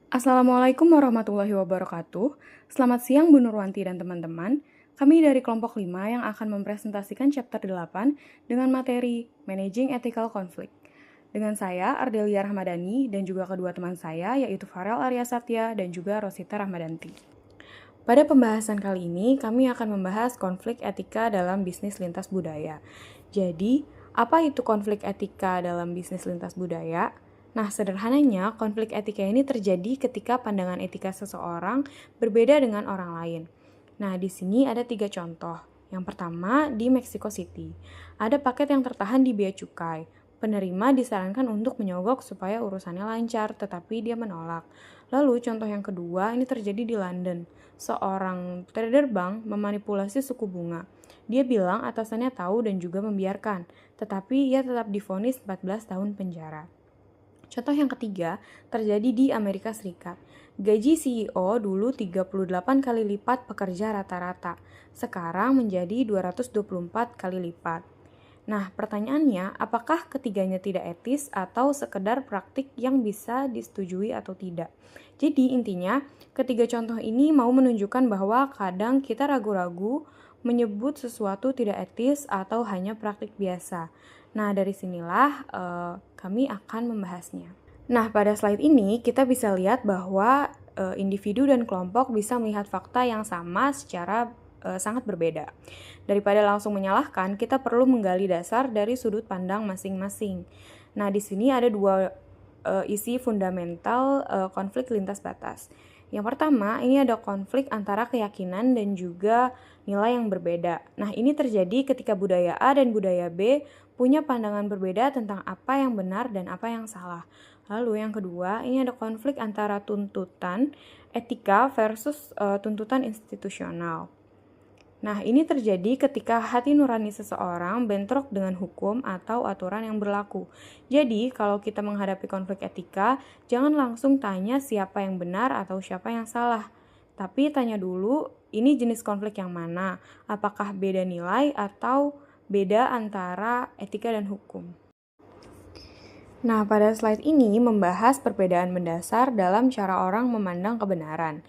Assalamualaikum warahmatullahi wabarakatuh. Selamat siang Bu Nurwanti dan teman-teman. Kami dari kelompok 5 yang akan mempresentasikan chapter 8 dengan materi Managing Ethical Conflict. Dengan saya, Ardelia Rahmadani, dan juga kedua teman saya, yaitu Farel Arya Satya dan juga Rosita Rahmadanti. Pada pembahasan kali ini, kami akan membahas konflik etika dalam bisnis lintas budaya. Jadi, apa itu konflik etika dalam bisnis lintas budaya? Nah, sederhananya, konflik etika ini terjadi ketika pandangan etika seseorang berbeda dengan orang lain. Nah, di sini ada 3 contoh. Yang pertama, di Mexico City. Ada paket yang tertahan di bea cukai. Penerima disarankan untuk menyogok supaya urusannya lancar, tetapi dia menolak. Lalu, contoh yang kedua, ini terjadi di London. Seorang trader bank memanipulasi suku bunga. Dia bilang atasannya tahu dan juga membiarkan, tetapi ia tetap divonis 14 tahun penjara. Contoh yang ketiga terjadi di Amerika Serikat. Gaji CEO dulu 38 kali lipat pekerja rata-rata, sekarang menjadi 224 kali lipat. Nah, pertanyaannya, apakah ketiganya tidak etis atau sekedar praktik yang bisa disetujui atau tidak? Jadi, intinya, ketiga contoh ini mau menunjukkan bahwa kadang kita ragu-ragu menyebut sesuatu tidak etis atau hanya praktik biasa. Nah, dari sinilah kami akan membahasnya. Nah, pada slide ini kita bisa lihat bahwa individu dan kelompok bisa melihat fakta yang sama secara sangat berbeda. Daripada langsung menyalahkan, kita perlu menggali dasar dari sudut pandang masing-masing. Nah, di sini ada dua isi fundamental konflik lintas batas. Yang pertama, ini ada konflik antara keyakinan dan juga nilai yang berbeda. Nah, ini terjadi ketika budaya A dan budaya B punya pandangan berbeda tentang apa yang benar dan apa yang salah. Lalu yang kedua, ini ada konflik antara tuntutan etika versus tuntutan institusional. Nah, ini terjadi ketika hati nurani seseorang bentrok dengan hukum atau aturan yang berlaku. Jadi, kalau kita menghadapi konflik etika, jangan langsung tanya siapa yang benar atau siapa yang salah. Tapi tanya dulu, ini jenis konflik yang mana? Apakah beda nilai atau beda antara etika dan hukum? Nah, pada slide ini membahas perbedaan mendasar dalam cara orang memandang kebenaran.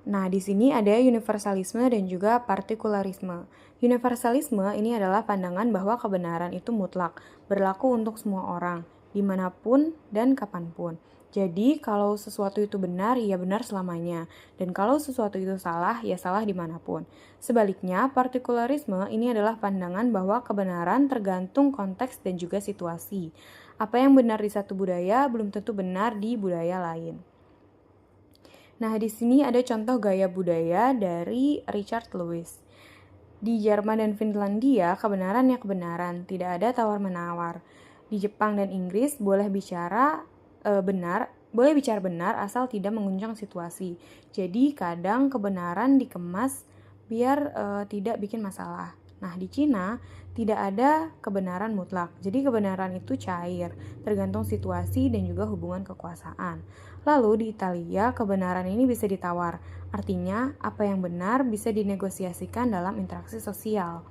Nah, di sini ada universalisme dan juga partikularisme. Universalisme ini adalah pandangan bahwa kebenaran itu mutlak, berlaku untuk semua orang, dimanapun dan kapanpun. Jadi, kalau sesuatu itu benar, ya benar selamanya. Dan kalau sesuatu itu salah, ya salah dimanapun. Sebaliknya, partikularisme ini adalah pandangan bahwa kebenaran tergantung konteks dan juga situasi. Apa yang benar di satu budaya belum tentu benar di budaya lain. Nah, di sini ada contoh gaya budaya dari Richard Lewis. Di Jerman dan Finlandia, kebenaran ya kebenaran, tidak ada tawar-menawar. Di Jepang dan Inggris boleh bicara benar asal tidak menguncang situasi. Jadi, kadang kebenaran dikemas biar tidak bikin masalah. Nah, di Cina tidak ada kebenaran mutlak. Jadi kebenaran itu cair, tergantung situasi dan juga hubungan kekuasaan. Lalu di Italia, kebenaran ini bisa ditawar. Artinya, apa yang benar bisa dinegosiasikan dalam interaksi sosial.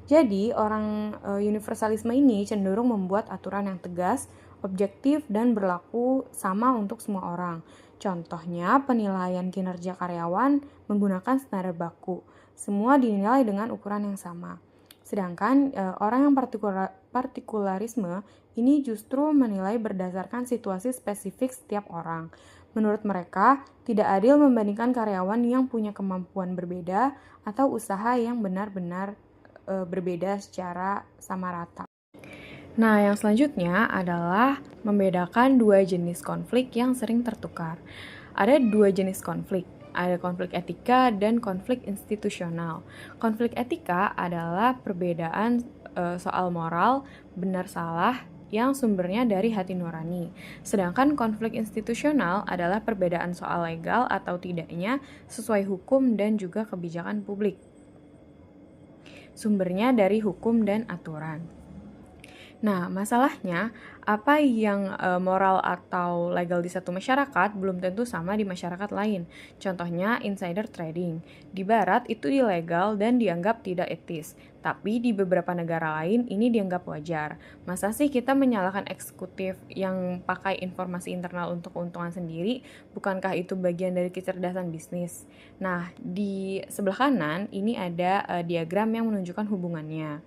Jadi, orang universalisme ini cenderung membuat aturan yang tegas, objektif, dan berlaku sama untuk semua orang. Contohnya, penilaian kinerja karyawan menggunakan standar baku. Semua dinilai dengan ukuran yang sama. Sedangkan orang yang partikularisme ini justru menilai berdasarkan situasi spesifik setiap orang. Menurut mereka, tidak adil membandingkan karyawan yang punya kemampuan berbeda atau usaha yang benar-benar berbeda secara sama rata. Nah, yang selanjutnya adalah membedakan dua jenis konflik yang sering tertukar. Ada dua jenis konflik, ada konflik etika dan konflik institusional. Konflik etika adalah perbedaan soal moral, benar salah, yang sumbernya dari hati nurani. Sedangkan konflik institusional adalah perbedaan soal legal atau tidaknya sesuai hukum dan juga kebijakan publik. Sumbernya dari hukum dan aturan. Nah, masalahnya Apa yang moral atau legal di satu masyarakat belum tentu sama di masyarakat lain. Contohnya insider trading. Di barat itu ilegal dan dianggap tidak etis. Tapi di beberapa negara lain ini dianggap wajar. Masa sih kita menyalahkan eksekutif yang pakai informasi internal untuk keuntungan sendiri? Bukankah itu bagian dari kecerdasan bisnis? Nah, di sebelah kanan ini ada diagram yang menunjukkan hubungannya.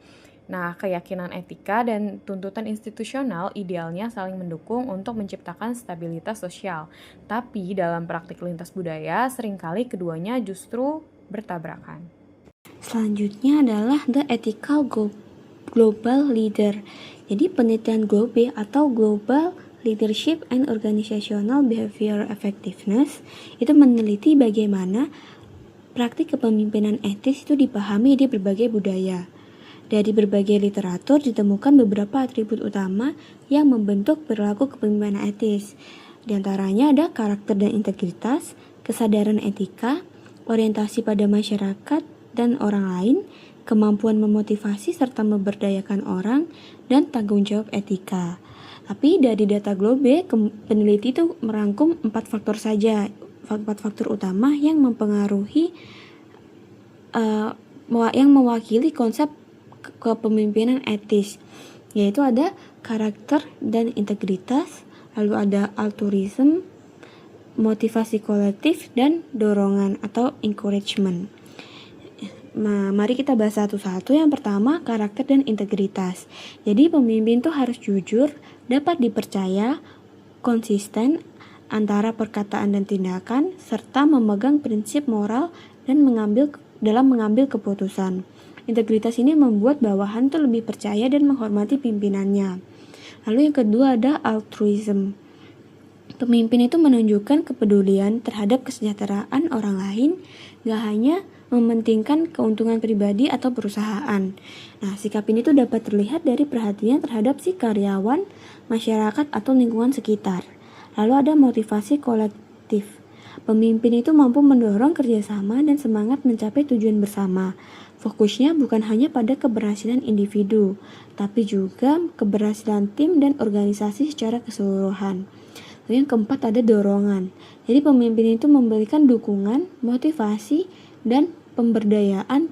Nah, keyakinan etika dan tuntutan institusional idealnya saling mendukung untuk menciptakan stabilitas sosial. Tapi dalam praktik lintas budaya, seringkali keduanya justru bertabrakan. Selanjutnya adalah the ethical global leader. Jadi penelitian GLOBE atau Global Leadership and Organizational Behavior Effectiveness itu meneliti bagaimana praktik kepemimpinan etis itu dipahami di berbagai budaya. Dari berbagai literatur ditemukan beberapa atribut utama yang membentuk perilaku kepemimpinan etis. Di antaranya ada karakter dan integritas, kesadaran etika, orientasi pada masyarakat dan orang lain, kemampuan memotivasi serta memberdayakan orang, dan tanggung jawab etika. Tapi dari data GLOBE, peneliti itu merangkum 4 faktor saja, 4 faktor utama yang mempengaruhi yang mewakili konsep kepemimpinan etis, yaitu ada karakter dan integritas, lalu ada altruism, motivasi kolektif, dan dorongan atau encouragement. Nah, mari kita bahas satu-satu. Yang pertama, karakter dan integritas. Jadi pemimpin itu harus jujur, dapat dipercaya, konsisten antara perkataan dan tindakan, serta memegang prinsip moral dan dalam mengambil keputusan. Integritas ini membuat bawahan tuh lebih percaya dan menghormati pimpinannya. Lalu yang kedua ada altruism. Pemimpin itu menunjukkan kepedulian terhadap kesejahteraan orang lain, gak hanya mementingkan keuntungan pribadi atau perusahaan. Nah, sikap ini tuh dapat terlihat dari perhatian terhadap si karyawan, masyarakat, atau lingkungan sekitar. Lalu ada motivasi kolektif. Pemimpin itu mampu mendorong kerjasama dan semangat mencapai tujuan bersama. Fokusnya bukan hanya pada keberhasilan individu, tapi juga keberhasilan tim dan organisasi secara keseluruhan. Lalu yang keempat ada dorongan. Jadi pemimpin itu memberikan dukungan, motivasi, dan pemberdayaan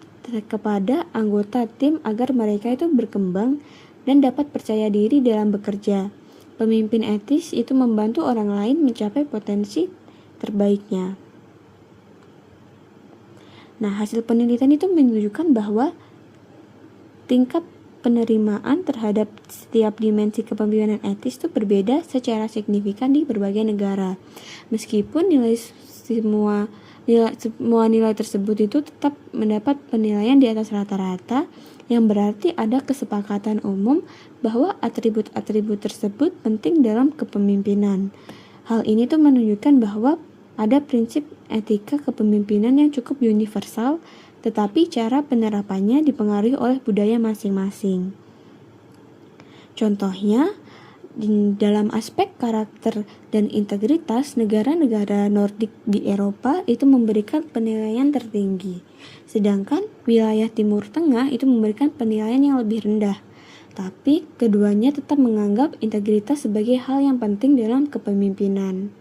kepada anggota tim agar mereka itu berkembang dan dapat percaya diri dalam bekerja. Pemimpin etis itu membantu orang lain mencapai potensi terbaiknya. Nah, hasil penelitian itu menunjukkan bahwa tingkat penerimaan terhadap setiap dimensi kepemimpinan etis itu berbeda secara signifikan di berbagai negara. Meskipun semua nilai tersebut itu tetap mendapat penilaian di atas rata-rata, yang berarti ada kesepakatan umum bahwa atribut-atribut tersebut penting dalam kepemimpinan. Hal ini tuh menunjukkan bahwa ada prinsip etika kepemimpinan yang cukup universal, tetapi cara penerapannya dipengaruhi oleh budaya masing-masing. Contohnya, dalam aspek karakter dan integritas, negara-negara Nordik di Eropa itu memberikan penilaian tertinggi, sedangkan wilayah Timur Tengah itu memberikan penilaian yang lebih rendah. Tapi keduanya tetap menganggap integritas sebagai hal yang penting dalam kepemimpinan.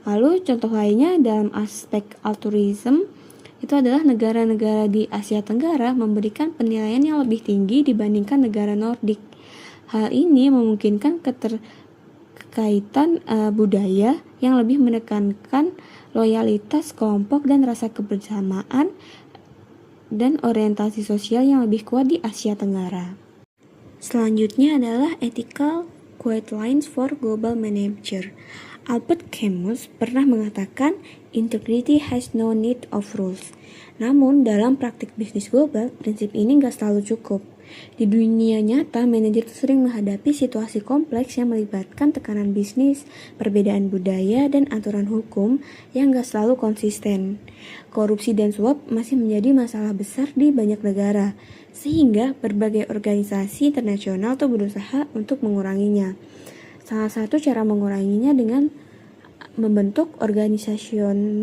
Lalu contoh lainnya dalam aspek altruism itu adalah negara-negara di Asia Tenggara memberikan penilaian yang lebih tinggi dibandingkan negara Nordik. Hal ini memungkinkan keterkaitan budaya yang lebih menekankan loyalitas kelompok dan rasa kebersamaan dan orientasi sosial yang lebih kuat di Asia Tenggara. Selanjutnya adalah ethical guidelines for global manager. Albert Camus pernah mengatakan, integrity has no need of rules. Namun, dalam praktik bisnis global, prinsip ini gak selalu cukup. Di dunia nyata, manajer sering menghadapi situasi kompleks yang melibatkan tekanan bisnis, perbedaan budaya, dan aturan hukum yang gak selalu konsisten. Korupsi dan suap masih menjadi masalah besar di banyak negara, sehingga berbagai organisasi internasional tuh berusaha untuk menguranginya. Salah satu cara menguranginya dengan membentuk Organization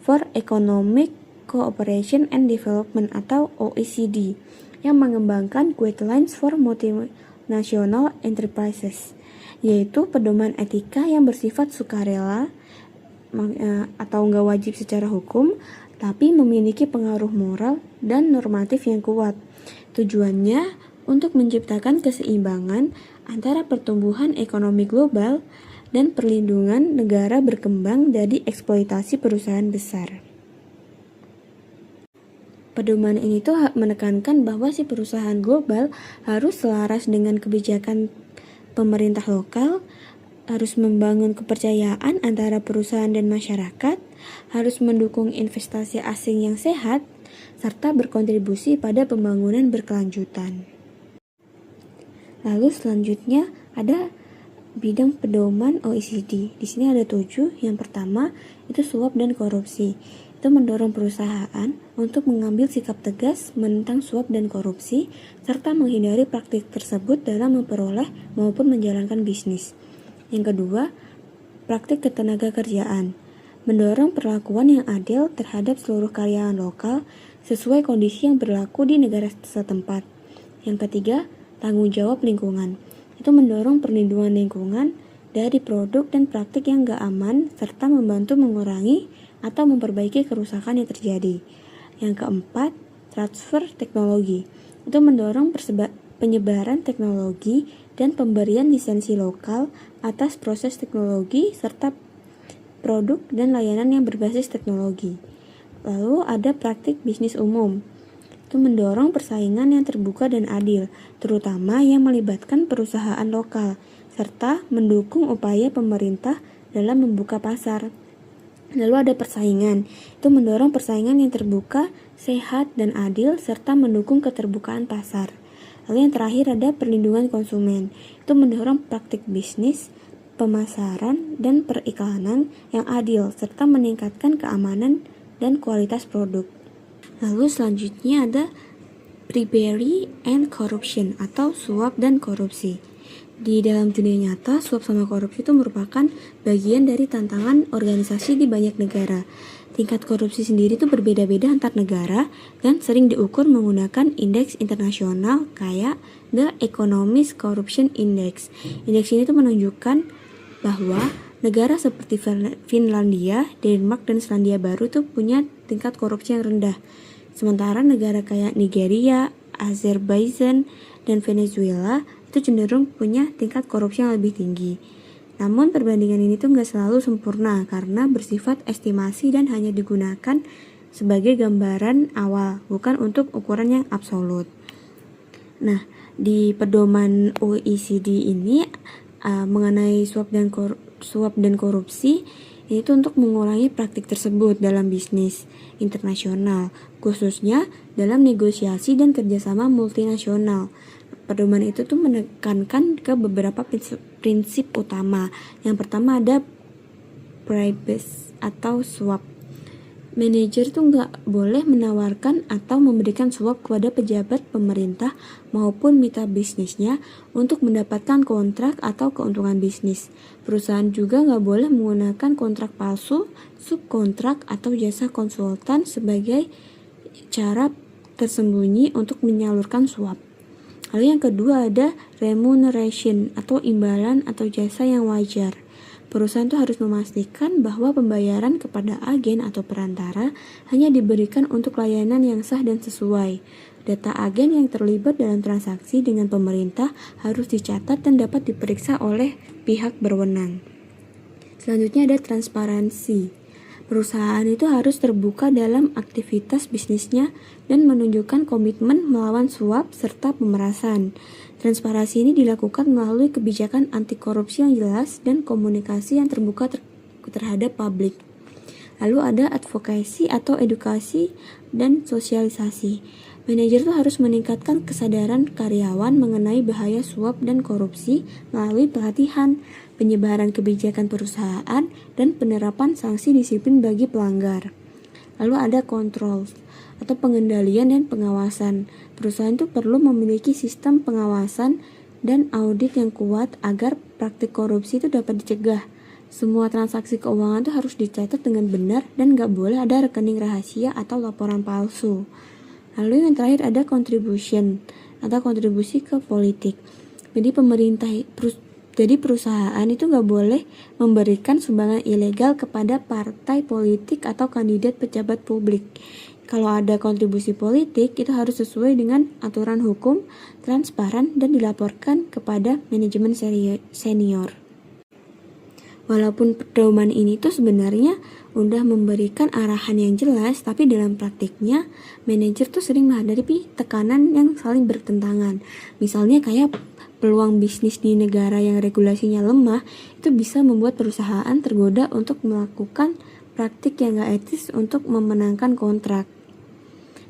for Economic Cooperation and Development atau OECD. yang mengembangkan Guidelines for Multinational Enterprises, yaitu pedoman etika yang bersifat sukarela atau nggak wajib secara hukum, tapi memiliki pengaruh moral dan normatif yang kuat. Tujuannya untuk menciptakan keseimbangan antara pertumbuhan ekonomi global dan perlindungan negara berkembang dari eksploitasi perusahaan besar. Pedoman ini tuh menekankan bahwa si perusahaan global harus selaras dengan kebijakan pemerintah lokal, harus membangun kepercayaan antara perusahaan dan masyarakat, harus mendukung investasi asing yang sehat, serta berkontribusi pada pembangunan berkelanjutan. Lalu selanjutnya ada bidang pedoman OECD. Di sini ada 7. Yang pertama itu suap dan korupsi. Itu mendorong perusahaan untuk mengambil sikap tegas menentang suap dan korupsi, serta menghindari praktik tersebut dalam memperoleh maupun menjalankan bisnis. Yang kedua, praktik ketenaga kerjaan. Mendorong perlakuan yang adil terhadap seluruh karyawan lokal sesuai kondisi yang berlaku di negara setempat. Yang ketiga, tanggung jawab lingkungan. Itu mendorong perlindungan lingkungan dari produk dan praktik yang gak aman, serta membantu mengurangi atau memperbaiki kerusakan yang terjadi. Yang keempat, transfer teknologi. Itu mendorong penyebaran teknologi dan pemberian lisensi lokal atas proses teknologi serta produk dan layanan yang berbasis teknologi. Lalu ada praktik bisnis umum. Itu mendorong persaingan yang terbuka dan adil, terutama yang melibatkan perusahaan lokal, serta mendukung upaya pemerintah dalam membuka pasar. Lalu ada persaingan, itu mendorong persaingan yang terbuka, sehat, dan adil, serta mendukung keterbukaan pasar. Lalu yang terakhir ada perlindungan konsumen, itu mendorong praktik bisnis, pemasaran, dan periklanan yang adil, serta meningkatkan keamanan dan kualitas produk. Lalu selanjutnya ada bribery and corruption atau suap dan korupsi. Di dalam dunia nyata, suap sama korupsi itu merupakan bagian dari tantangan organisasi di banyak negara. Tingkat korupsi sendiri itu berbeda-beda antar negara dan sering diukur menggunakan indeks internasional kayak The Economist Corruption Index. Indeks ini tuh menunjukkan bahwa negara seperti Finlandia, Denmark, dan Selandia Baru tuh punya tingkat korupsi yang rendah. Sementara negara kayak Nigeria, Azerbaijan, dan Venezuela itu cenderung punya tingkat korupsi yang lebih tinggi. Namun perbandingan ini tuh nggak selalu sempurna karena bersifat estimasi dan hanya digunakan sebagai gambaran awal, bukan untuk ukuran yang absolut. Nah, di pedoman OECD ini mengenai suap dan korupsi itu untuk mengurangi praktik tersebut dalam bisnis internasional, khususnya dalam negosiasi dan kerjasama multinasional. Pedoman itu tuh menekankan ke beberapa prinsip utama. Yang pertama ada bribes atau suap. Manajer tuh nggak boleh menawarkan atau memberikan suap kepada pejabat pemerintah maupun mitra bisnisnya untuk mendapatkan kontrak atau keuntungan bisnis. Perusahaan juga nggak boleh menggunakan kontrak palsu, subkontrak, atau jasa konsultan sebagai cara tersembunyi untuk menyalurkan suap. Lalu yang kedua ada remuneration atau imbalan atau jasa yang wajar. Perusahaan itu harus memastikan bahwa pembayaran kepada agen atau perantara hanya diberikan untuk layanan yang sah dan sesuai. Data agen yang terlibat dalam transaksi dengan pemerintah harus dicatat dan dapat diperiksa oleh pihak berwenang. Selanjutnya ada transparansi. Perusahaan itu harus terbuka dalam aktivitas bisnisnya dan menunjukkan komitmen melawan suap serta pemerasan. Transparansi ini dilakukan melalui kebijakan anti korupsi yang jelas dan komunikasi yang terbuka terhadap publik. Lalu ada advokasi atau edukasi dan sosialisasi. Manajer itu harus meningkatkan kesadaran karyawan mengenai bahaya suap dan korupsi melalui pelatihan, penyebaran kebijakan perusahaan, dan penerapan sanksi disiplin bagi pelanggar. Lalu ada kontrol atau pengendalian dan pengawasan. Perusahaan itu perlu memiliki sistem pengawasan dan audit yang kuat agar praktik korupsi itu dapat dicegah. Semua transaksi keuangan itu harus dicatat dengan benar dan gak boleh ada rekening rahasia atau laporan palsu. Lalu yang terakhir ada contribution atau kontribusi ke politik. Jadi perusahaan itu nggak boleh memberikan sumbangan ilegal kepada partai politik atau kandidat pejabat publik. Kalau ada kontribusi politik, itu harus sesuai dengan aturan hukum, transparan, dan dilaporkan kepada manajemen senior. Walaupun pedoman ini tuh sebenarnya udah memberikan arahan yang jelas, tapi dalam praktiknya manajer tuh sering menghadapi tekanan yang saling bertentangan. Misalnya kayak peluang bisnis di negara yang regulasinya lemah itu bisa membuat perusahaan tergoda untuk melakukan praktik yang gak etis untuk memenangkan kontrak.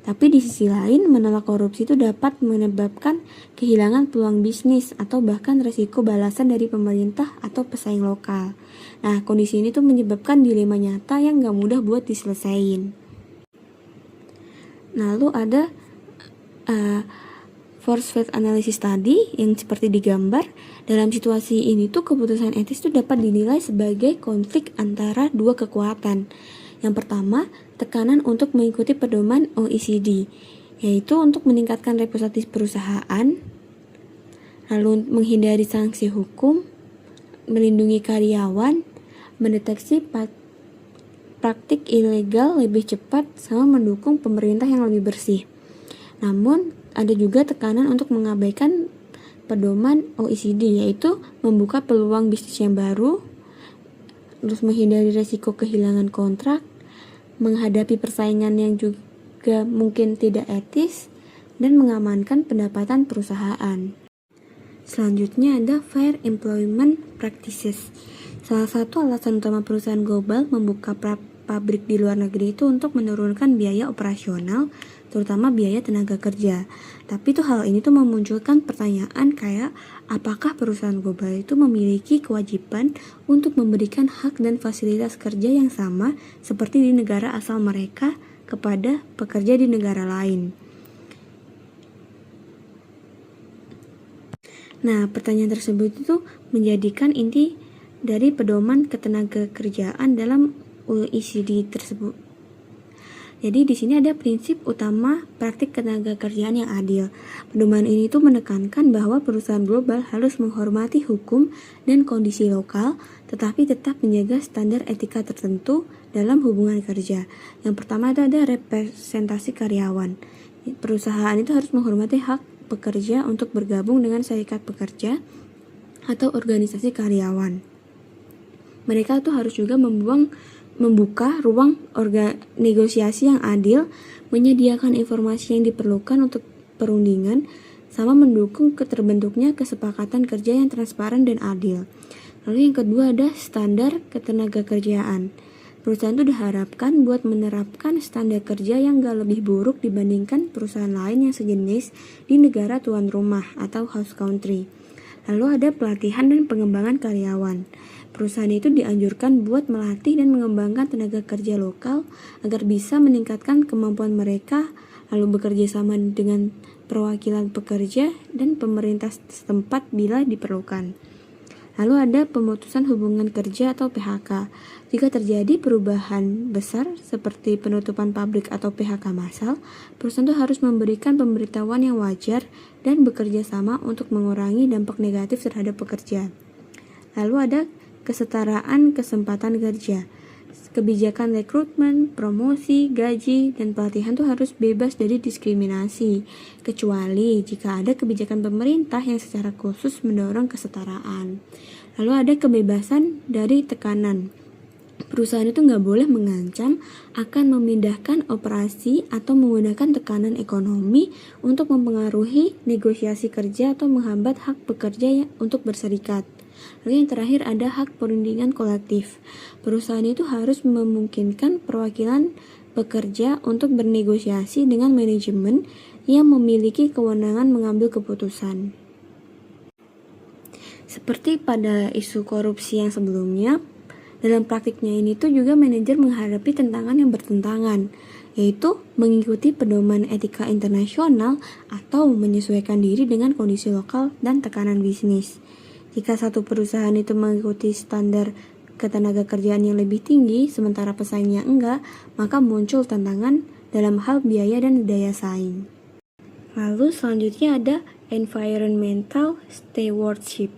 Tapi di sisi lain, menolak korupsi itu dapat menyebabkan kehilangan peluang bisnis atau bahkan resiko balasan dari pemerintah atau pesaing lokal. Nah, kondisi ini tuh menyebabkan dilema nyata yang gak mudah buat diselesain. Lalu ada force field analysis tadi yang seperti digambar. Dalam situasi ini tuh keputusan etis tuh dapat dinilai sebagai konflik antara dua kekuatan. Yang pertama, tekanan untuk mengikuti pedoman OECD, yaitu untuk meningkatkan reputasi perusahaan, lalu menghindari sanksi hukum, melindungi karyawan, mendeteksi praktik ilegal lebih cepat, sama mendukung pemerintah yang lebih bersih. Namun, ada juga tekanan untuk mengabaikan pedoman OECD, yaitu membuka peluang bisnis yang baru, terus menghindari resiko kehilangan kontrak, menghadapi persaingan yang juga mungkin tidak etis, dan mengamankan pendapatan perusahaan. Selanjutnya ada Fair Employment Practices. Salah satu alasan utama perusahaan global membuka pabrik di luar negeri itu untuk menurunkan biaya operasional, terutama biaya tenaga kerja. Tapi hal ini tuh memunculkan pertanyaan kayak apakah perusahaan global itu memiliki kewajiban untuk memberikan hak dan fasilitas kerja yang sama seperti di negara asal mereka kepada pekerja di negara lain. Nah, pertanyaan tersebut itu menjadikan inti dari pedoman ketenagakerjaan dalam OECD tersebut. Jadi di sini ada prinsip utama praktik ketenagakerjaan yang adil. Pedoman ini tuh menekankan bahwa perusahaan global harus menghormati hukum dan kondisi lokal, tetapi tetap menjaga standar etika tertentu dalam hubungan kerja. Yang pertama itu ada representasi karyawan. Perusahaan itu harus menghormati hak pekerja untuk bergabung dengan serikat pekerja atau organisasi karyawan. Mereka tuh harus juga membuka ruang negosiasi yang adil, menyediakan informasi yang diperlukan untuk perundingan, sama mendukung terbentuknya kesepakatan kerja yang transparan dan adil. Lalu yang kedua ada standar ketenagakerjaan. Perusahaan itu diharapkan buat menerapkan standar kerja yang gak lebih buruk dibandingkan perusahaan lain yang sejenis di negara tuan rumah atau host country. Lalu ada pelatihan dan pengembangan karyawan. Perusahaan itu dianjurkan buat melatih dan mengembangkan tenaga kerja lokal agar bisa meningkatkan kemampuan mereka, lalu bekerja sama dengan perwakilan pekerja dan pemerintah setempat bila diperlukan. Lalu ada pemutusan hubungan kerja atau PHK. Jika terjadi perubahan besar seperti penutupan pabrik atau PHK massal, perusahaan itu harus memberikan pemberitahuan yang wajar dan bekerja sama untuk mengurangi dampak negatif terhadap pekerja. Lalu ada kesetaraan kesempatan kerja. Kebijakan rekrutmen, promosi, gaji, dan pelatihan itu harus bebas dari diskriminasi, kecuali jika ada kebijakan pemerintah yang secara khusus mendorong kesetaraan. Lalu ada kebebasan dari tekanan. Perusahaan itu nggak boleh mengancam akan memindahkan operasi atau menggunakan tekanan ekonomi untuk mempengaruhi negosiasi kerja atau menghambat hak pekerja untuk berserikat. Lalu yang terakhir ada hak perundingan kolektif. Perusahaan itu harus memungkinkan perwakilan pekerja untuk bernegosiasi dengan manajemen yang memiliki kewenangan mengambil keputusan. Seperti pada isu korupsi yang sebelumnya, dalam praktiknya ini tuh juga manajer menghadapi tantangan yang bertentangan, yaitu mengikuti pedoman etika internasional atau menyesuaikan diri dengan kondisi lokal dan tekanan bisnis. Jika satu perusahaan itu mengikuti standar ketenagakerjaan yang lebih tinggi, sementara pesaingnya enggak, maka muncul tantangan dalam hal biaya dan daya saing. Lalu selanjutnya ada environmental stewardship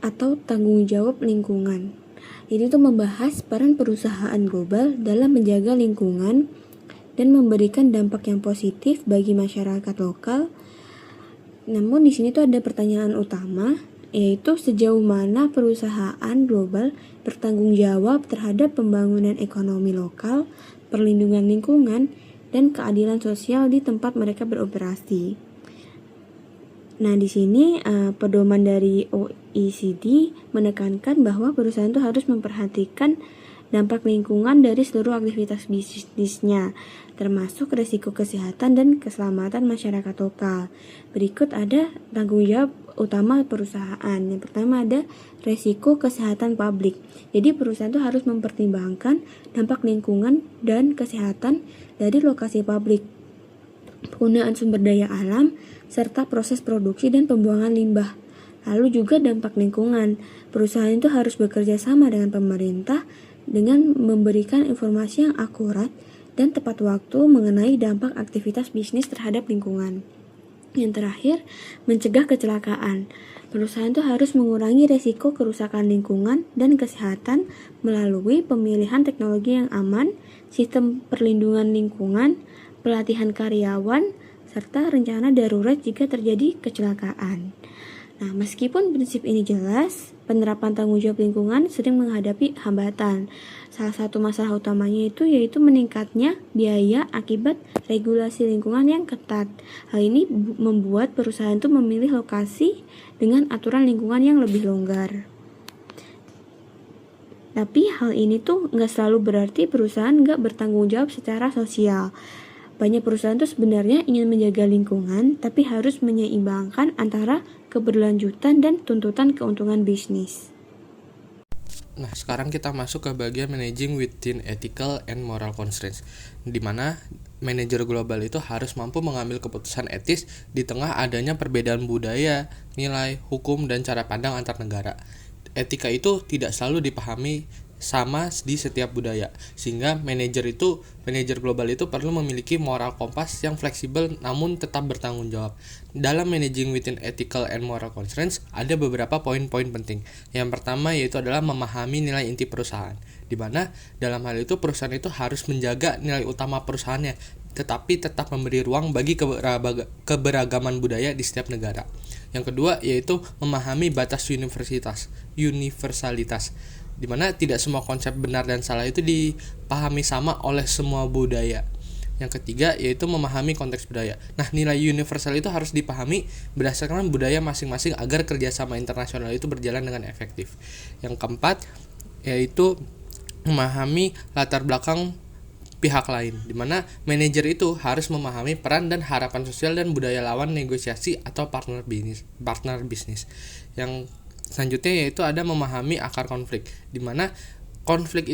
atau tanggung jawab lingkungan. Ini tuh membahas peran perusahaan global dalam menjaga lingkungan dan memberikan dampak yang positif bagi masyarakat lokal. Namun di sini tuh ada pertanyaan utama, yaitu sejauh mana perusahaan global bertanggung jawab terhadap pembangunan ekonomi lokal, perlindungan lingkungan, dan keadilan sosial di tempat mereka beroperasi. Nah, di sini pedoman dari OECD menekankan bahwa perusahaan itu harus memperhatikan dampak lingkungan dari seluruh aktivitas bisnisnya, termasuk risiko kesehatan dan keselamatan masyarakat lokal. Berikut ada tanggung jawab utama perusahaan. Yang pertama ada risiko kesehatan publik. Jadi perusahaan itu harus mempertimbangkan dampak lingkungan dan kesehatan dari lokasi publik, penggunaan sumber daya alam, serta proses produksi dan pembuangan limbah. Lalu juga dampak lingkungan. Perusahaan itu harus bekerja sama dengan pemerintah dengan memberikan informasi yang akurat dan tepat waktu mengenai dampak aktivitas bisnis terhadap lingkungan. Yang terakhir, mencegah kecelakaan. Perusahaan itu harus mengurangi risiko kerusakan lingkungan dan kesehatan melalui pemilihan teknologi yang aman, sistem perlindungan lingkungan, pelatihan karyawan, serta rencana darurat jika terjadi kecelakaan. Nah, meskipun prinsip ini jelas, penerapan tanggung jawab lingkungan sering menghadapi hambatan. Salah satu masalah utamanya itu yaitu meningkatnya biaya akibat regulasi lingkungan yang ketat. Hal ini membuat perusahaan itu memilih lokasi dengan aturan lingkungan yang lebih longgar. Tapi hal ini tuh nggak selalu berarti perusahaan nggak bertanggung jawab secara sosial. Banyak perusahaan tuh sebenarnya ingin menjaga lingkungan, tapi harus menyeimbangkan antara keberlanjutan dan tuntutan keuntungan bisnis. Nah, sekarang kita masuk ke bagian managing within ethical and moral constraints, di mana manajer global itu harus mampu mengambil keputusan etis di tengah adanya perbedaan budaya, nilai, hukum, dan cara pandang antar negara. Etika itu tidak selalu dipahami sama di setiap budaya, sehingga manajer global itu perlu memiliki moral kompas yang fleksibel namun tetap bertanggung jawab. Dalam managing within ethical and moral constraints ada beberapa poin-poin penting. Yang pertama yaitu adalah memahami nilai inti perusahaan, di mana dalam hal itu perusahaan itu harus menjaga nilai utama perusahaannya, tetapi tetap memberi ruang bagi keberagaman budaya di setiap negara. Yang kedua yaitu memahami batas universalitas, di mana tidak semua konsep benar dan salah itu dipahami sama oleh semua budaya. Yang ketiga yaitu memahami konteks budaya. Nah, nilai universal itu harus dipahami berdasarkan budaya masing-masing agar kerjasama internasional itu berjalan dengan efektif. Yang keempat yaitu memahami latar belakang pihak lain, di mana manajer itu harus memahami peran dan harapan sosial dan budaya lawan negosiasi atau partner bisnis. Yang selanjutnya yaitu ada memahami akar konflik, di mana konflik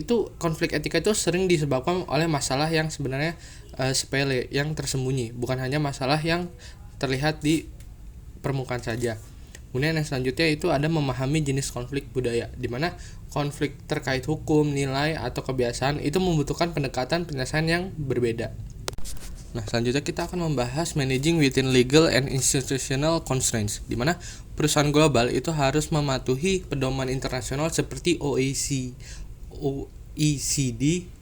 etika itu sering disebabkan oleh masalah yang sebenarnya sepele, yang tersembunyi, bukan hanya masalah yang terlihat di permukaan saja. Kemudian yang selanjutnya itu ada memahami jenis konflik budaya, di mana konflik terkait hukum, nilai, atau kebiasaan itu membutuhkan pendekatan penyelesaian yang berbeda. Nah, selanjutnya kita akan membahas managing within legal and institutional constraints, di mana perusahaan global itu harus mematuhi pedoman internasional seperti OECD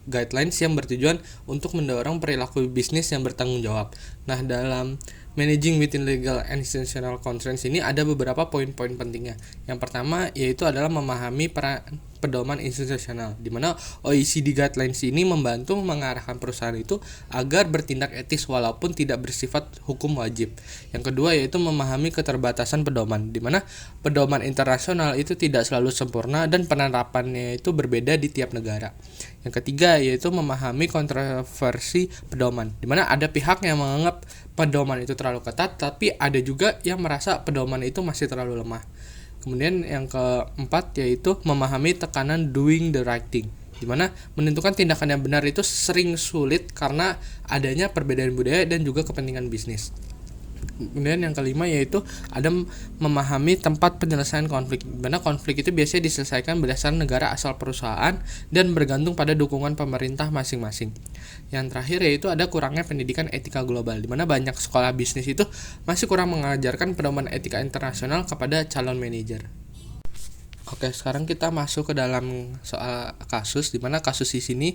guidelines yang bertujuan untuk mendorong perilaku bisnis yang bertanggung jawab. Nah, dalam managing within legal and institutional constraints ini ada beberapa poin-poin pentingnya. Yang pertama yaitu adalah memahami pedoman institusional, di mana OECD guidelines ini membantu mengarahkan perusahaan itu agar bertindak etis walaupun tidak bersifat hukum wajib. Yang kedua yaitu memahami keterbatasan pedoman, di mana pedoman internasional itu tidak selalu sempurna dan penerapannya itu berbeda di tiap negara. Yang ketiga yaitu memahami kontroversi pedoman, di mana ada pihak yang menganggap pedoman itu terlalu ketat, tapi ada juga yang merasa pedoman itu masih terlalu lemah. Kemudian yang keempat yaitu memahami tekanan doing the right thing, di mana menentukan tindakan yang benar itu sering sulit karena adanya perbedaan budaya dan juga kepentingan bisnis. Kemudian yang kelima yaitu ada memahami tempat penyelesaian konflik, di mana konflik itu biasanya diselesaikan berdasarkan negara asal perusahaan dan bergantung pada dukungan pemerintah masing-masing. Yang terakhir yaitu ada kurangnya pendidikan etika global, di mana banyak sekolah bisnis itu masih kurang mengajarkan pedoman etika internasional kepada calon manajer. Oke, sekarang kita masuk ke dalam soal kasus, di mana kasus di sini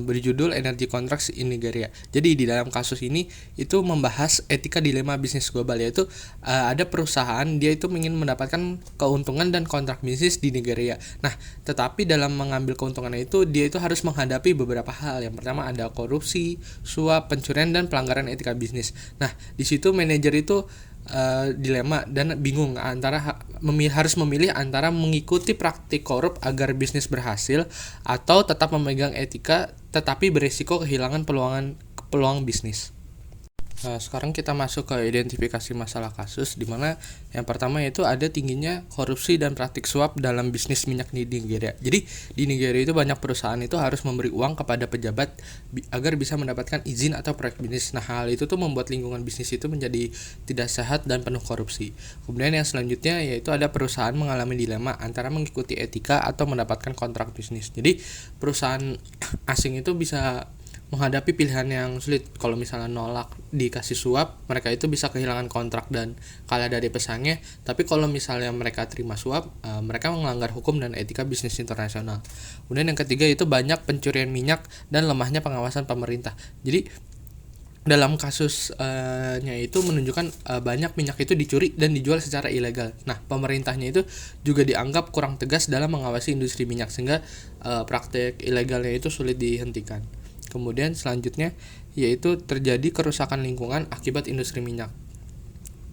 berjudul Energy Contracts in Nigeria. Jadi di dalam kasus ini itu membahas etika dilema bisnis global, yaitu ada perusahaan dia itu ingin mendapatkan keuntungan dan kontrak bisnis di Nigeria. Nah, tetapi dalam mengambil keuntungan itu dia itu harus menghadapi beberapa hal. Yang pertama ada korupsi, suap, pencurian dan pelanggaran etika bisnis. Nah, di situ manajer itu dilema dan bingung antara harus memilih antara mengikuti praktik korup agar bisnis berhasil atau tetap memegang etika tetapi beresiko kehilangan peluang bisnis. Sekarang kita masuk ke identifikasi masalah kasus, di mana yang pertama yaitu ada tingginya korupsi dan praktik suap dalam bisnis minyak di Nigeria. Jadi di Nigeria itu banyak perusahaan itu harus memberi uang kepada pejabat agar bisa mendapatkan izin atau proyek bisnis. Nah, hal itu tuh membuat lingkungan bisnis itu menjadi tidak sehat dan penuh korupsi. Kemudian yang selanjutnya yaitu ada perusahaan mengalami dilema antara mengikuti etika atau mendapatkan kontrak bisnis. Jadi perusahaan asing itu bisa menghadapi pilihan yang sulit. Kalau misalnya nolak dikasih suap, mereka itu bisa kehilangan kontrak dan kalah dari pesaingnya. Tapi kalau misalnya mereka terima suap, mereka melanggar hukum dan etika bisnis internasional. Kemudian yang ketiga itu banyak pencurian minyak dan lemahnya pengawasan pemerintah. Jadi dalam kasusnya itu menunjukkan banyak minyak itu dicuri dan dijual secara ilegal. Nah, pemerintahnya itu juga dianggap kurang tegas dalam mengawasi industri minyak, sehingga praktek ilegalnya itu sulit dihentikan. Kemudian selanjutnya yaitu terjadi kerusakan lingkungan akibat industri minyak.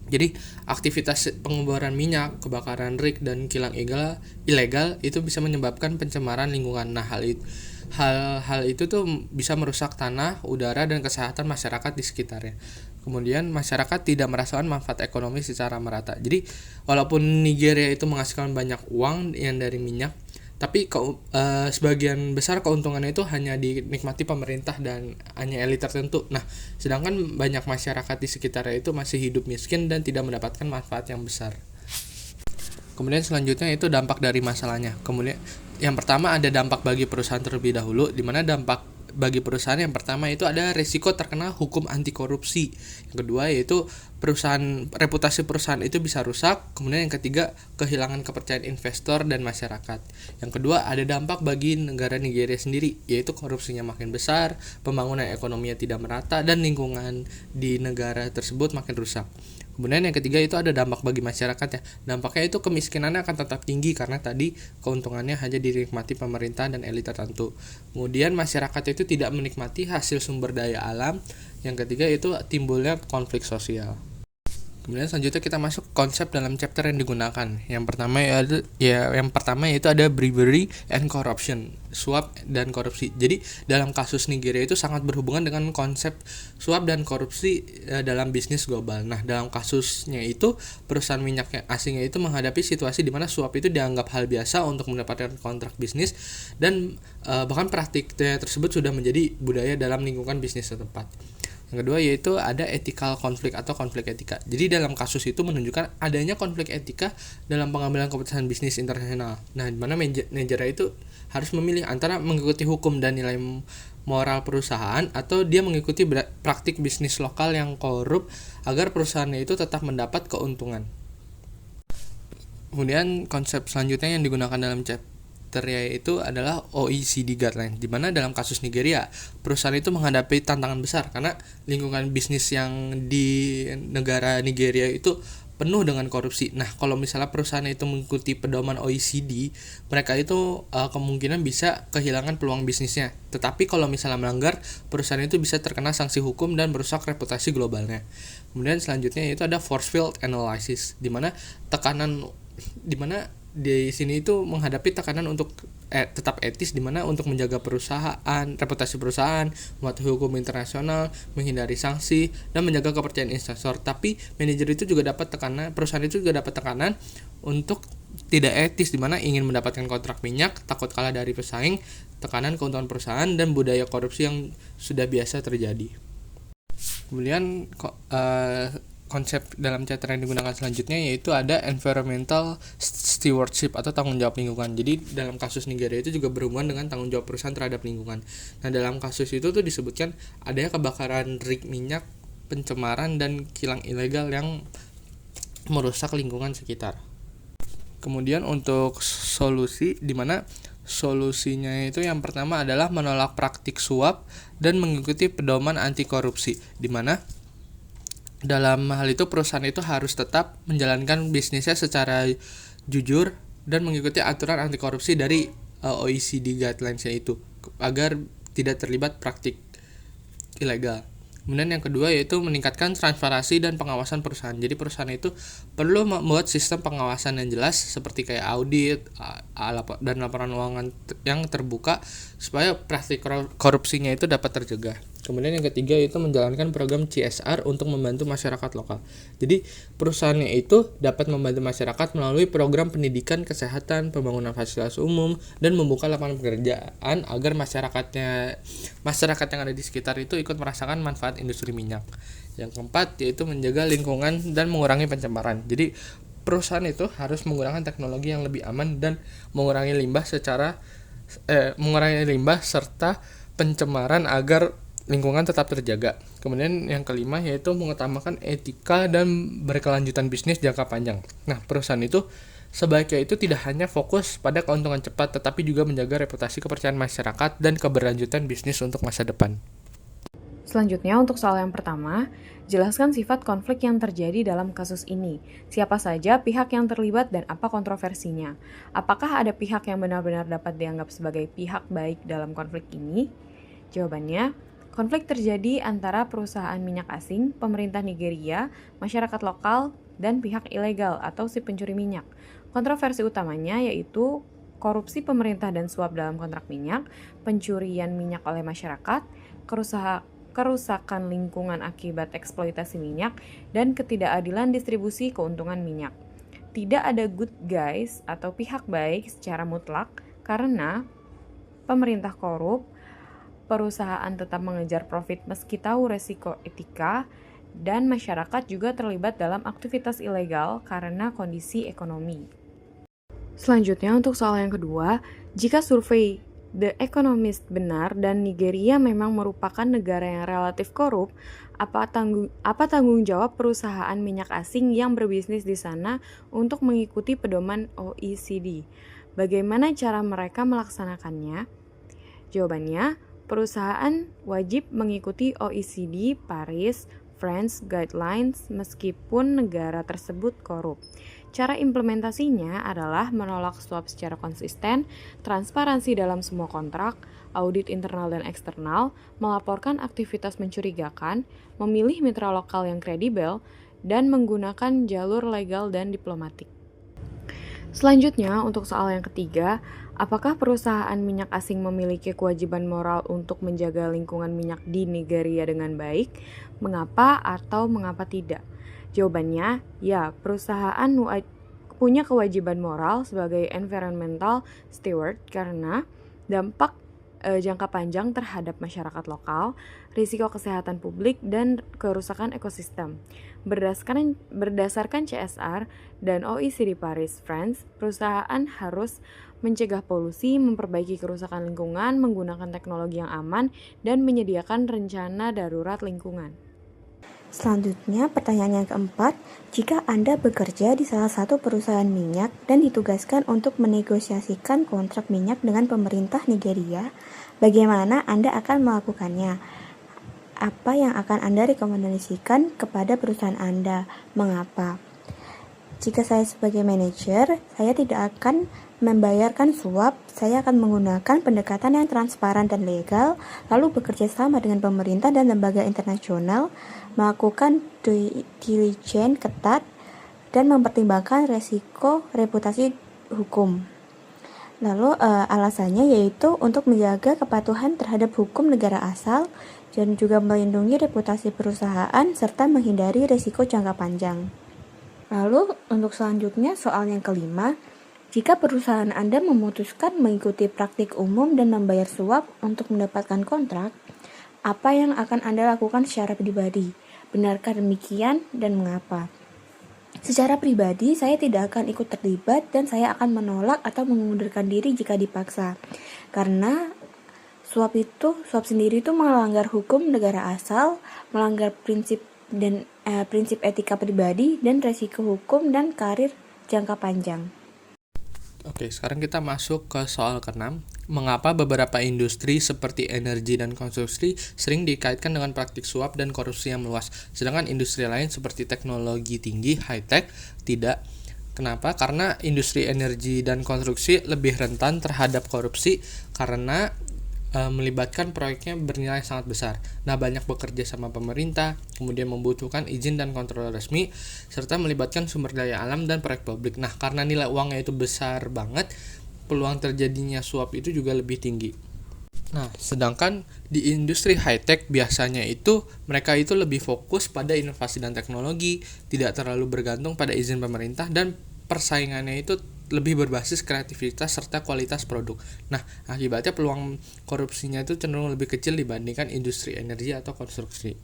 Jadi aktivitas pengeboran minyak, kebakaran rig dan kilang ilegal itu bisa menyebabkan pencemaran lingkungan. Nah, hal itu tuh bisa merusak tanah, udara dan kesehatan masyarakat di sekitarnya. Kemudian masyarakat tidak merasakan manfaat ekonomi secara merata. Jadi walaupun Nigeria itu menghasilkan banyak uang yang dari minyak, tapi sebagian besar keuntungannya itu hanya dinikmati pemerintah dan hanya elit tertentu. Nah, sedangkan banyak masyarakat di sekitarnya itu masih hidup miskin dan tidak mendapatkan manfaat yang besar. Kemudian selanjutnya itu dampak dari masalahnya. Kemudian yang pertama ada dampak bagi perusahaan terlebih dahulu, di mana dampak bagi perusahaan yang pertama itu ada risiko terkena hukum anti korupsi. Yang kedua yaitu reputasi perusahaan itu bisa rusak. Kemudian yang ketiga kehilangan kepercayaan investor dan masyarakat. Yang kedua ada dampak bagi negara Nigeria sendiri, yaitu korupsinya makin besar, pembangunan ekonominya tidak merata dan lingkungan di negara tersebut makin rusak. Kemudian yang ketiga itu ada dampak bagi masyarakat ya. Dampaknya itu kemiskinannya akan tetap tinggi karena tadi keuntungannya hanya dinikmati pemerintah dan elit tertentu. Kemudian masyarakat itu tidak menikmati hasil sumber daya alam. Yang ketiga itu timbulnya konflik sosial. Kemudian selanjutnya kita masuk konsep dalam chapter yang digunakan. Yang pertama yaitu ada bribery and corruption, suap dan korupsi. Jadi dalam kasus Nigeria itu sangat berhubungan dengan konsep suap dan korupsi dalam bisnis global. Nah, dalam kasusnya itu perusahaan minyak asingnya itu menghadapi situasi di mana suap itu dianggap hal biasa untuk mendapatkan kontrak bisnis dan bahkan praktiknya tersebut sudah menjadi budaya dalam lingkungan bisnis setempat. Yang kedua yaitu ada ethical konflik atau konflik etika. Jadi dalam kasus itu menunjukkan adanya konflik etika dalam pengambilan keputusan bisnis internasional. Nah, di mana manajer itu harus memilih antara mengikuti hukum dan nilai moral perusahaan atau dia mengikuti praktik bisnis lokal yang korup agar perusahaannya itu tetap mendapat keuntungan. Kemudian konsep selanjutnya yang digunakan dalam chapter yaitu adalah OECD guideline, di mana dalam kasus Nigeria perusahaan itu menghadapi tantangan besar karena lingkungan bisnis yang di negara Nigeria itu penuh dengan korupsi. Nah, kalau misalnya perusahaan itu mengikuti pedoman OECD, mereka itu kemungkinan bisa kehilangan peluang bisnisnya. Tetapi kalau misalnya melanggar, perusahaan itu bisa terkena sanksi hukum dan merusak reputasi globalnya. Kemudian selanjutnya yaitu ada force field analysis, di mana di sini itu menghadapi tekanan untuk tetap etis, di mana untuk menjaga reputasi perusahaan, mematuhi hukum internasional, menghindari sanksi dan menjaga kepercayaan investor. Tapi manajer itu juga perusahaan itu juga dapat tekanan untuk tidak etis, di mana ingin mendapatkan kontrak minyak, takut kalah dari pesaing, tekanan keuntungan perusahaan dan budaya korupsi yang sudah biasa terjadi. Kemudian konsep dalam chapter yang digunakan selanjutnya yaitu ada environmental stewardship atau tanggung jawab lingkungan. Jadi dalam kasus Nigeria itu juga berhubungan dengan tanggung jawab perusahaan terhadap lingkungan. Nah, dalam kasus itu tuh disebutkan adanya kebakaran rig minyak, pencemaran dan kilang ilegal yang merusak lingkungan sekitar. Kemudian untuk solusi, di mana solusinya itu yang pertama adalah menolak praktik suap dan mengikuti pedoman anti korupsi, di mana dalam hal itu perusahaan itu harus tetap menjalankan bisnisnya secara jujur dan mengikuti aturan anti korupsi dari OECD guidelines-nya itu agar tidak terlibat praktik ilegal. Kemudian yang kedua yaitu meningkatkan transparansi dan pengawasan perusahaan. Jadi perusahaan itu perlu membuat sistem pengawasan yang jelas seperti kayak audit dan laporan keuangan yang terbuka supaya praktik korupsinya itu dapat tercegah. Kemudian yang ketiga yaitu menjalankan program CSR untuk membantu masyarakat lokal. Jadi perusahaannya itu dapat membantu masyarakat melalui program pendidikan, kesehatan, pembangunan fasilitas umum, dan membuka lapangan pekerjaan agar masyarakat yang ada di sekitar itu ikut merasakan manfaat industri minyak. Yang keempat yaitu menjaga lingkungan dan mengurangi pencemaran. Jadi perusahaan itu harus menggunakan teknologi yang lebih aman dan mengurangi limbah serta pencemaran agar lingkungan tetap terjaga. Kemudian yang kelima yaitu mengutamakan etika dan berkelanjutan bisnis jangka panjang. Nah, perusahaan itu sebaiknya itu tidak hanya fokus pada keuntungan cepat, tetapi juga menjaga reputasi kepercayaan masyarakat dan keberlanjutan bisnis untuk masa depan. Selanjutnya, untuk soal yang pertama, jelaskan sifat konflik yang terjadi dalam kasus ini. Siapa saja pihak yang terlibat dan apa kontroversinya? Apakah ada pihak yang benar-benar dapat dianggap sebagai pihak baik dalam konflik ini? Jawabannya, konflik terjadi antara perusahaan minyak asing, pemerintah Nigeria, masyarakat lokal, dan pihak ilegal atau si pencuri minyak. Kontroversi utamanya yaitu korupsi pemerintah dan suap dalam kontrak minyak, pencurian minyak oleh masyarakat, kerusakan lingkungan akibat eksploitasi minyak, dan ketidakadilan distribusi keuntungan minyak. Tidak ada good guys atau pihak baik secara mutlak karena pemerintah korup, perusahaan tetap mengejar profit meski tahu resiko etika, dan masyarakat juga terlibat dalam aktivitas ilegal karena kondisi ekonomi. Selanjutnya untuk soal yang kedua, jika survei The Economist benar dan Nigeria memang merupakan negara yang relatif korup, apa tanggung jawab perusahaan minyak asing yang berbisnis di sana untuk mengikuti pedoman OECD? Bagaimana cara mereka melaksanakannya? Jawabannya, perusahaan wajib mengikuti OECD Paris France Guidelines meskipun negara tersebut korup. Cara implementasinya adalah menolak suap secara konsisten, transparansi dalam semua kontrak, audit internal dan eksternal, melaporkan aktivitas mencurigakan, memilih mitra lokal yang kredibel, dan menggunakan jalur legal dan diplomatik. Selanjutnya, untuk soal yang ketiga, apakah perusahaan minyak asing memiliki kewajiban moral untuk menjaga lingkungan minyak di Nigeria dengan baik? Mengapa atau mengapa tidak? Jawabannya, ya, perusahaan punya kewajiban moral sebagai environmental steward karena dampak jangka panjang terhadap masyarakat lokal, risiko kesehatan publik, dan kerusakan ekosistem. Berdasarkan CSR dan OECD Paris France, perusahaan harus mencegah polusi, memperbaiki kerusakan lingkungan, menggunakan teknologi yang aman, dan menyediakan rencana darurat lingkungan. Selanjutnya, pertanyaan yang keempat, jika Anda bekerja di salah satu perusahaan minyak dan ditugaskan untuk menegosiasikan kontrak minyak dengan pemerintah Nigeria, bagaimana Anda akan melakukannya? Apa yang akan Anda rekomendasikan kepada perusahaan Anda? Mengapa? Jika saya sebagai manajer, saya tidak akan membayarkan suap, saya akan menggunakan pendekatan yang transparan dan legal, lalu bekerja sama dengan pemerintah dan lembaga internasional, melakukan due diligence ketat, dan mempertimbangkan resiko reputasi hukum. Lalu alasannya yaitu untuk menjaga kepatuhan terhadap hukum negara asal dan juga melindungi reputasi perusahaan serta menghindari resiko jangka panjang. Lalu untuk selanjutnya soal yang kelima, jika perusahaan Anda memutuskan mengikuti praktik umum dan membayar suap untuk mendapatkan kontrak, apa yang akan Anda lakukan secara pribadi? Benarkah demikian dan mengapa? Secara pribadi, saya tidak akan ikut terlibat dan saya akan menolak atau mengundurkan diri jika dipaksa. Karena suap sendiri itu melanggar hukum negara asal, melanggar prinsip etika pribadi dan resiko hukum dan karir jangka panjang. Oke, sekarang kita masuk ke soal ke-6. Mengapa beberapa industri seperti energi dan konstruksi sering dikaitkan dengan praktik suap dan korupsi yang meluas, sedangkan industri lain seperti teknologi tinggi, high-tech, tidak? Kenapa? Karena industri energi dan konstruksi lebih rentan terhadap korupsi karena melibatkan proyeknya bernilai sangat besar. Nah, banyak bekerja sama pemerintah, kemudian membutuhkan izin dan kontrol resmi, serta melibatkan sumber daya alam dan proyek publik. Nah, karena nilai uangnya itu besar banget, peluang terjadinya suap itu juga lebih tinggi. Nah, sedangkan di industri high-tech biasanya itu mereka itu lebih fokus pada inovasi dan teknologi, tidak terlalu bergantung pada izin pemerintah, dan persaingannya itu lebih berbasis kreativitas serta kualitas produk. Nah, akibatnya peluang korupsinya itu cenderung lebih kecil dibandingkan industri energi atau konstruksi.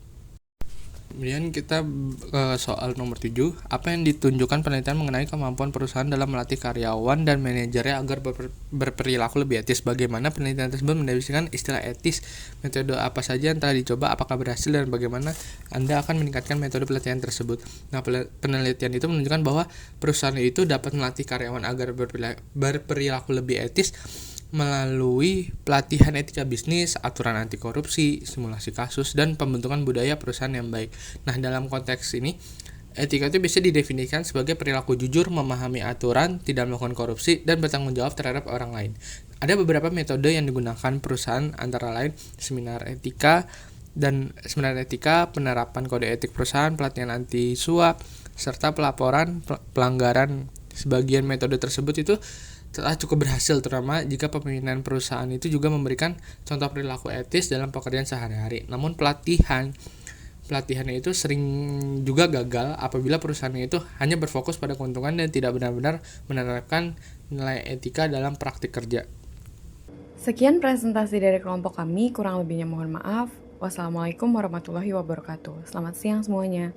Kemudian kita ke soal nomor 7. Apa yang ditunjukkan penelitian mengenai kemampuan perusahaan dalam melatih karyawan dan manajernya agar berperilaku lebih etis? Bagaimana penelitian tersebut mendefinisikan istilah etis? Metode apa saja yang telah dicoba? Apakah berhasil? Dan bagaimana Anda akan meningkatkan metode pelatihan tersebut? Nah, penelitian itu menunjukkan bahwa perusahaan itu dapat melatih karyawan agar berperilaku lebih etis melalui pelatihan etika bisnis, aturan anti korupsi, simulasi kasus, dan pembentukan budaya perusahaan yang baik. Nah, dalam konteks ini, etika itu bisa didefinisikan sebagai perilaku jujur, memahami aturan, tidak melakukan korupsi, dan bertanggung jawab terhadap orang lain. Ada beberapa metode yang digunakan perusahaan, antara lain seminar etika, penerapan kode etik perusahaan, pelatihan anti suap, serta pelaporan pelanggaran. Sebagian metode tersebut itu telah cukup berhasil, terutama jika pemimpinan perusahaan itu juga memberikan contoh perilaku etis dalam pekerjaan sehari-hari. Namun pelatihannya itu sering juga gagal apabila perusahaannya itu hanya berfokus pada keuntungan dan tidak benar-benar menerapkan nilai etika dalam praktik kerja. Sekian presentasi dari kelompok kami, kurang lebihnya mohon maaf. Wassalamualaikum warahmatullahi wabarakatuh. Selamat siang semuanya.